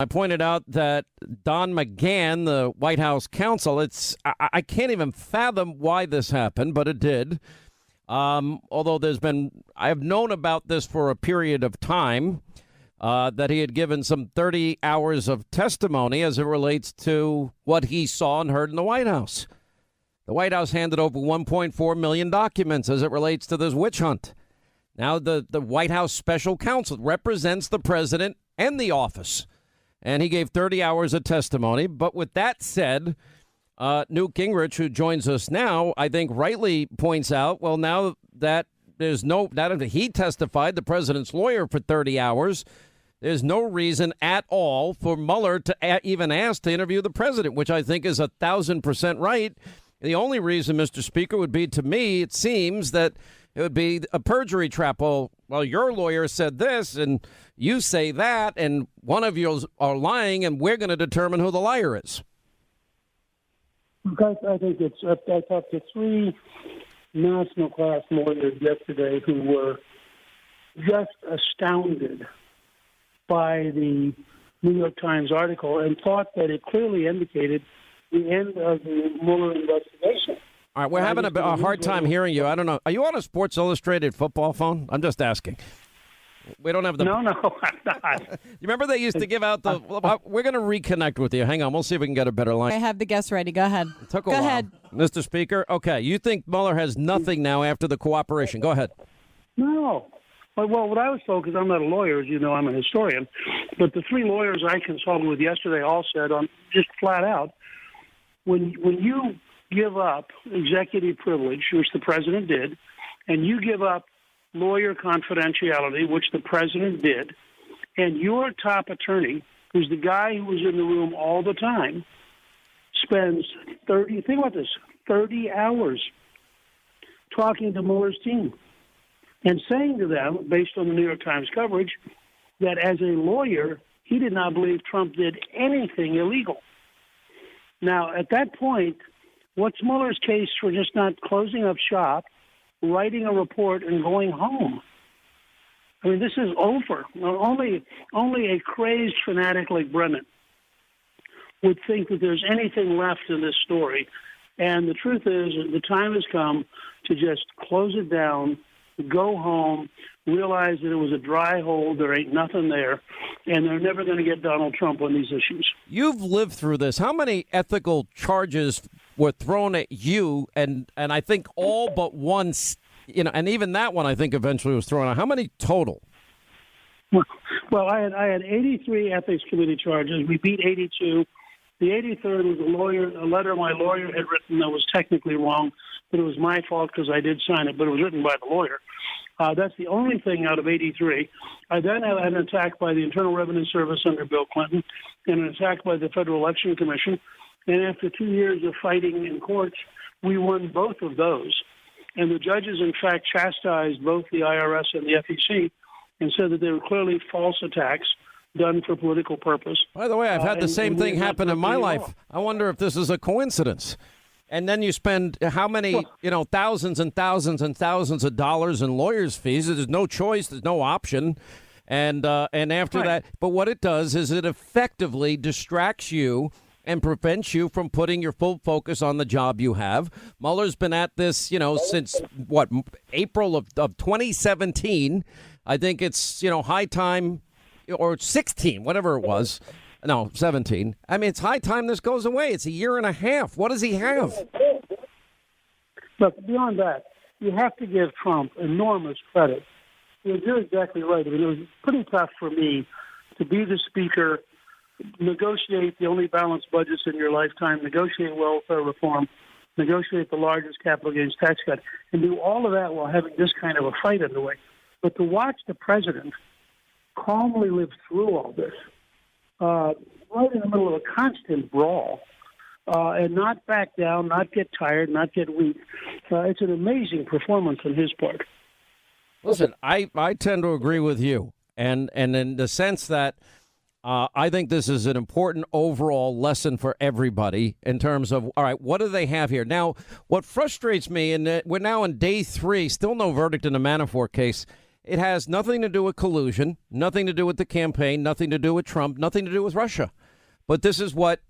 I pointed out that Don McGahn, the White House counsel, I can't even fathom why this happened, but it did. Although I have known about this for a period of time, that he had given some 30 hours of testimony as it relates to what he saw and heard in the White House. The White House handed over 1.4 million documents as it relates to this witch hunt. Now, the White House special counsel represents the president and the office. And he gave 30 hours of testimony. But with that said, Newt Gingrich, who joins us now, I think rightly points out, well, now that he testified, the president's lawyer, for 30 hours, there's no reason at all for Mueller to even ask to interview the president, which I think is 1,000% right. The only reason, Mr. Speaker, would be, to me, it seems that it would be a perjury trap. Well, your lawyer said this and you say that, and one of you are lying, and we're going to determine who the liar is. I think I talked to three national class lawyers yesterday who were just astounded by the New York Times article and thought that it clearly indicated the end of the Mueller investigation. All right, we're having a hard time hearing you. I don't know. Are you on a Sports Illustrated football phone? I'm just asking. We don't have the... No, I'm not. You remember they used to give out the... We're going to reconnect with you. Hang on. We'll see if we can get a better line. I have the guest ready. Go ahead. It took a while. Go ahead. Mr. Speaker. Okay. You think Mueller has nothing now after the cooperation. Go ahead. No. Well, what I was told, because I'm not a lawyer, as you know, I'm a historian, but the three lawyers I consulted with yesterday all said, just flat out, when you give up executive privilege, which the president did, and you give up lawyer confidentiality, which the president did, and your top attorney, who's the guy who was in the room all the time, spends 30 hours talking to Mueller's team and saying to them, based on the New York Times coverage, that as a lawyer, he did not believe Trump did anything illegal. Now, at that point, what's Mueller's case for just not closing up shop, writing a report, and going home? I mean, this is over. Only a crazed fanatic like Brennan would think that there's anything left in this story. And the truth is, the time has come to just close it down, go home, realize that it was a dry hole, there ain't nothing there, and they're never going to get Donald Trump on these issues. You've lived through this. How many ethical charges were thrown at you? And I think all but one, and even that one I think eventually was thrown out. How many total? Well, I had 83 ethics committee charges. We beat 82. The 83rd was a letter my lawyer had written that was technically wrong, but it was my fault because I did sign it, but it was written by the lawyer. That's the only thing out of 83. I then had an attack by the Internal Revenue Service under Bill Clinton and an attack by the Federal Election Commission. And after 2 years of fighting in courts, we won both of those. And the judges, in fact, chastised both the IRS and the FEC and said that they were clearly false attacks done for political purpose. By the way, I've had the same thing happen in my life. I wonder if this is a coincidence. And then you spend how many, thousands and thousands and thousands of dollars in lawyers' fees. There's no choice. There's no option. And after that, but what it does is it effectively distracts you and prevents you from putting your full focus on the job you have. Mueller's been at this, since April of 2017. I think it's, high time, or 16, whatever it was. No, 17. I mean, it's high time this goes away. It's a year and a half. What does he have? Look, beyond that, you have to give Trump enormous credit. You're exactly right. I mean, it was pretty tough for me to be the speaker, negotiate the only balanced budgets in your lifetime, negotiate welfare reform, negotiate the largest capital gains tax cut, and do all of that while having this kind of a fight underway. But to watch the president calmly live through all this, right in the middle of a constant brawl, and not back down, not get tired, not get weak. It's an amazing performance on his part. Listen, I tend to agree with you, and in the sense that I think this is an important overall lesson for everybody in terms of, all right, what do they have here? Now, what frustrates me, and we're now in day 3, still no verdict in the Manafort case, It has nothing to do with collusion, nothing to do with the campaign, nothing to do with Trump, nothing to do with Russia. But this is what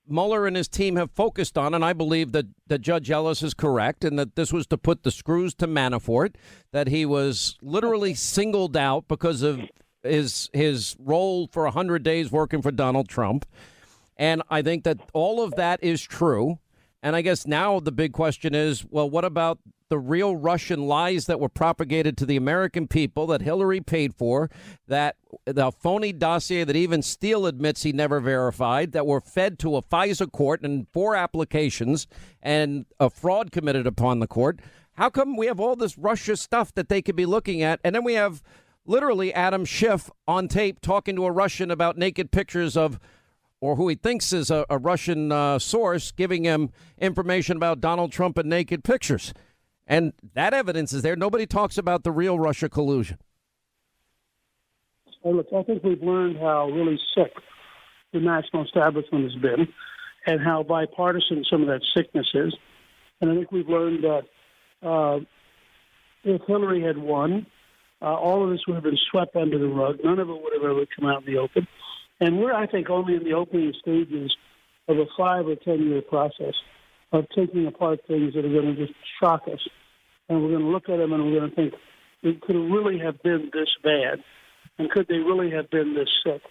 Mueller and his team have focused on, and I believe that Judge Ellis is correct, and that this was to put the screws to Manafort, that he was literally singled out because of his role for 100 days working for Donald Trump. And I think that all of that is true. And I guess now the big question is, well, what about the real Russian lies that were propagated to the American people that Hillary paid for, that the phony dossier that even Steele admits he never verified, that were fed to a FISA court and 4 applications and a fraud committed upon the court? How come we have all this Russia stuff that they could be looking at? And then we have literally Adam Schiff on tape talking to a Russian about naked pictures of, or who he thinks is a Russian source, giving him information about Donald Trump and naked pictures. And that evidence is there. Nobody talks about the real Russia collusion. Well, look, I think we've learned how really sick the national establishment has been and how bipartisan some of that sickness is. And I think we've learned that if Hillary had won, all of this would have been swept under the rug. None of it would have ever come out in the open. And we're, I think, only in the opening stages of a 5 or 10 year process of taking apart things that are going to just shock us. And we're going to look at them and we're going to think, could it really have been this bad? And could they really have been this sick?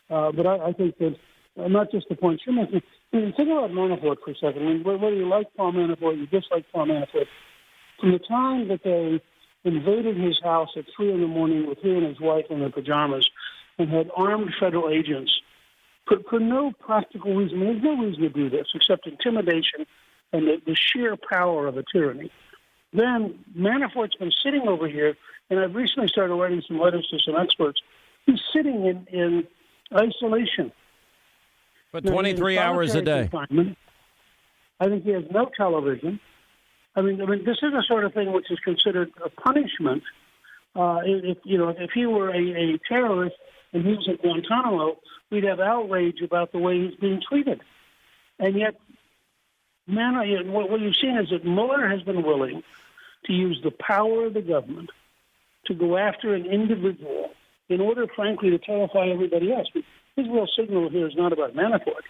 But I think that, not just the point you're making, think about Manafort for a second. I mean, whether you like Paul Manafort, you dislike Paul Manafort, from the time that they invaded his house at 3 in the morning with he and his wife in their pajamas and had armed federal agents for no practical reason. There's no reason to do this except intimidation and the sheer power of a tyranny. Then Manafort's been sitting over here, and I've recently started writing some letters to some experts. He's sitting in isolation. But 23 hours a day. I think he has no television. I mean, this is the sort of thing which is considered a punishment. If he were a terrorist and he was at Guantanamo, we'd have outrage about the way he's being treated. And yet, what you've seen is that Mueller has been willing to use the power of the government to go after an individual in order, frankly, to terrify everybody else. His real signal here is not about Manafort.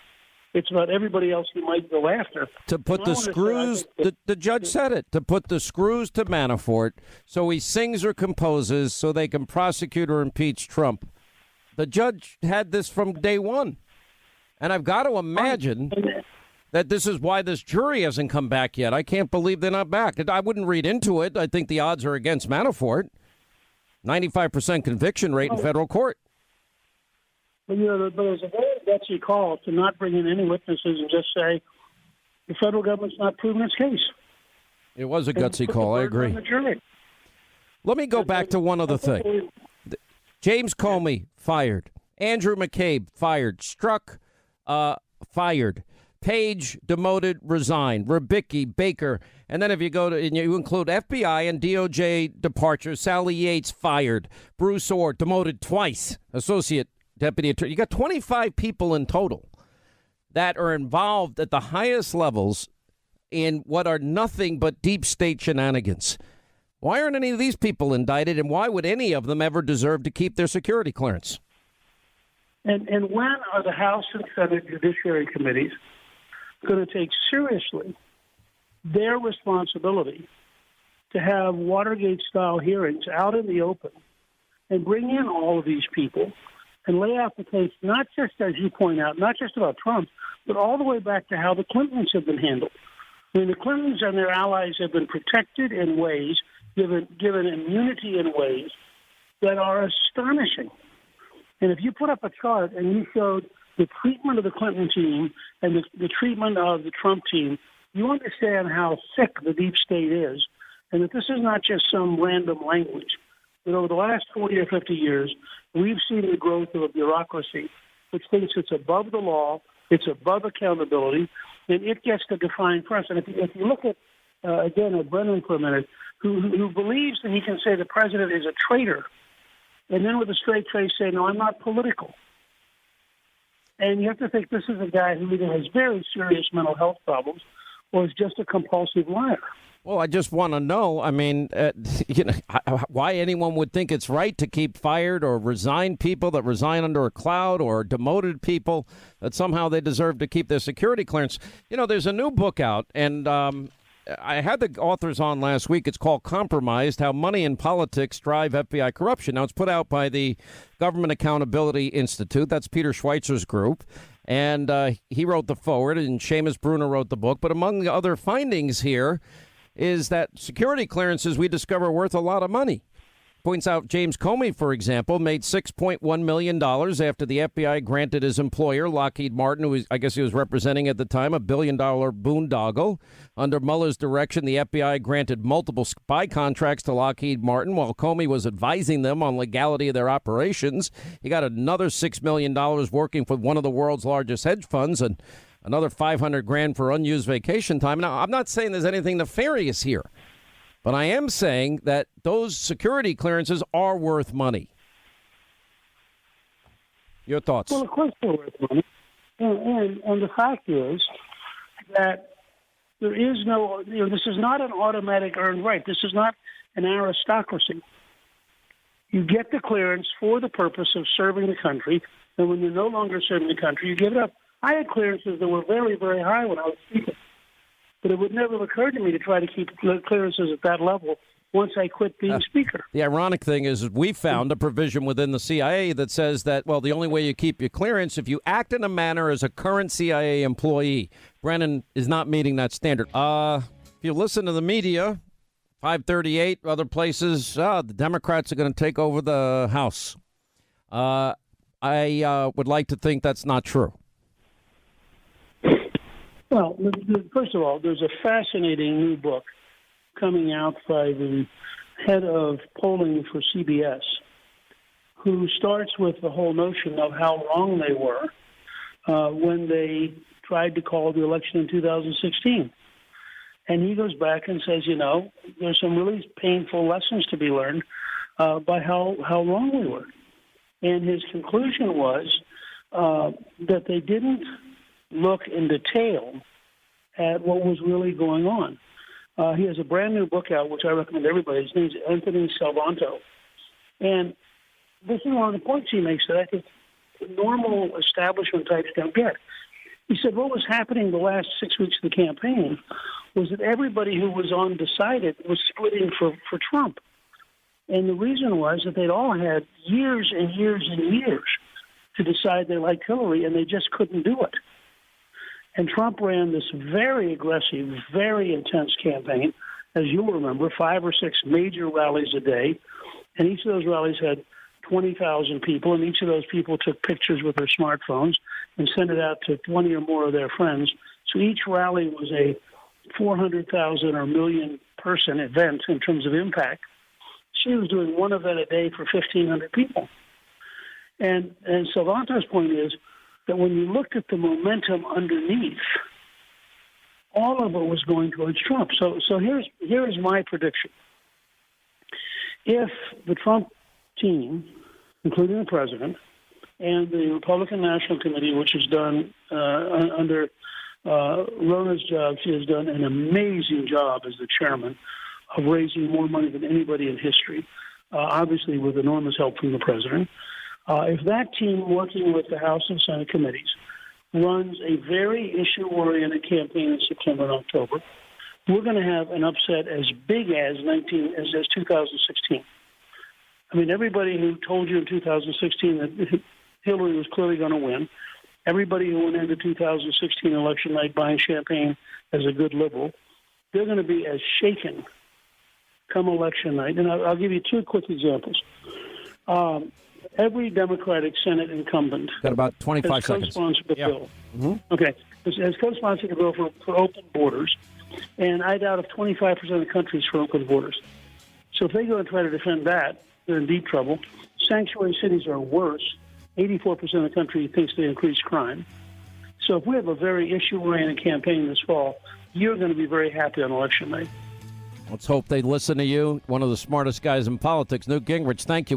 It's about everybody else he might go after. To put the screws, the judge said it, to put the screws to Manafort so he sings or composes so they can prosecute or impeach Trump. The judge had this from day one. And I've got to imagine that this is why this jury hasn't come back yet. I can't believe they're not back. I wouldn't read into it. I think the odds are against Manafort. 95% conviction rate in federal court. But, but it was a very gutsy call to not bring in any witnesses and just say the federal government's not proven its case. It was a gutsy call. I agree. Let me go back to one other thing. James Comey, fired. Andrew McCabe, fired. Strzok, fired. Page, demoted, resigned. Rybicki, Baker. And then if you go to, and you include FBI and DOJ departures, Sally Yates, fired. Bruce Orr, demoted twice. Associate Deputy Attorney. You got 25 people in total that are involved at the highest levels in what are nothing but deep state shenanigans. Why aren't any of these people indicted, and why would any of them ever deserve to keep their security clearance? And when are the House and Senate Judiciary Committees going to take seriously their responsibility to have Watergate-style hearings out in the open and bring in all of these people and lay out the case, not just, as you point out, not just about Trump, but all the way back to how the Clintons have been handled. I mean, the Clintons and their allies have been protected in ways, given immunity in ways that are astonishing. And if you put up a chart and you showed the treatment of the Clinton team and the treatment of the Trump team, you understand how sick the deep state is, and that this is not just some random language. But over the last 40 or 50 years, we've seen the growth of a bureaucracy which thinks it's above the law, it's above accountability, and it gets to define for us. And if you look at, again, at Brennan for a minute, who believes that he can say the president is a traitor, and then with a straight face say, no, I'm not political. And you have to think this is a guy who either has very serious mental health problems or is just a compulsive liar. Well, I just want to know, I mean, why anyone would think it's right to keep fired or resign people that resign under a cloud or demoted people that somehow they deserve to keep their security clearance. There's a new book out, and I had the authors on last week. It's called Compromised: How Money and Politics Drive FBI Corruption. Now, it's put out by the Government Accountability Institute. That's Peter Schweitzer's group. And he wrote the foreword, and Seamus Bruner wrote the book. But among the other findings here is that security clearances we discover are worth a lot of money. Points out James Comey, for example, made $6.1 million after the FBI granted his employer, Lockheed Martin, who I guess he was representing at the time, $1 billion boondoggle. Under Mueller's direction, the FBI granted multiple spy contracts to Lockheed Martin while Comey was advising them on legality of their operations. He got another $6 million working for one of the world's largest hedge funds and another $500,000 for unused vacation time. Now, I'm not saying there's anything nefarious here, but I am saying that those security clearances are worth money. Your thoughts? Well, of course they're worth money. And the fact is that there is no, this is not an automatic earned right. This is not an aristocracy. You get the clearance for the purpose of serving the country, and when you're no longer serving the country, you give it up. I had clearances that were very, very high when I was speaker, but it would never have occurred to me to try to keep clearances at that level once I quit being speaker. The ironic thing is we found a provision within the CIA that says that, well, the only way you keep your clearance, if you act in a manner as a current CIA employee. Brennan is not meeting that standard. If you listen to the media, 538, other places, the Democrats are going to take over the House. I would like to think that's not true. Well, first of all, there's a fascinating new book coming out by the head of polling for CBS, who starts with the whole notion of how wrong they were when they tried to call the election in 2016. And he goes back and says, there's some really painful lessons to be learned by how wrong we were. And his conclusion was that they didn't look in detail at what was really going on. He has a brand new book out, which I recommend everybody. His name's Anthony Salvanto. And this is one of the points he makes that I think normal establishment types don't get. He said what was happening the last 6 weeks of the campaign was that everybody who was undecided was splitting for Trump. And the reason was that they'd all had years and years and years to decide they liked Hillary, and they just couldn't do it. And Trump ran this very aggressive, very intense campaign, as you'll remember, 5 or 6 major rallies a day. And each of those rallies had 20,000 people, and each of those people took pictures with their smartphones and sent it out to 20 or more of their friends. So each rally was a 400,000 or million person event in terms of impact. She was doing one event a day for 1,500 people. And Salvanto's point is that when you looked at the momentum underneath, all of it was going towards Trump. So here's my prediction. If the Trump team, including the president, and the Republican National Committee, which is done under Rona's job, she has done an amazing job as the chairman of raising more money than anybody in history, obviously with enormous help from the president. If that team, working with the House and Senate committees, runs a very issue-oriented campaign in September and October, we're going to have an upset as big as 2016. I mean, everybody who told you in 2016 that Hillary was clearly going to win, everybody who went into 2016 election night buying champagne as a good liberal, they're going to be as shaken come election night. And I'll give you 2 quick examples. Every Democratic Senate incumbent got about 25 seconds. Co-sponsored the bill. Mm-hmm. Okay, has co-sponsored the bill for open borders, and I doubt if 25% of the country is for open borders. So if they go and try to defend that, they're in deep trouble. Sanctuary cities are worse. 84% of the country thinks they increase crime. So if we have a very issue-oriented campaign this fall, you're going to be very happy on election night. Let's hope they listen to you. One of the smartest guys in politics, Newt Gingrich. Thank you.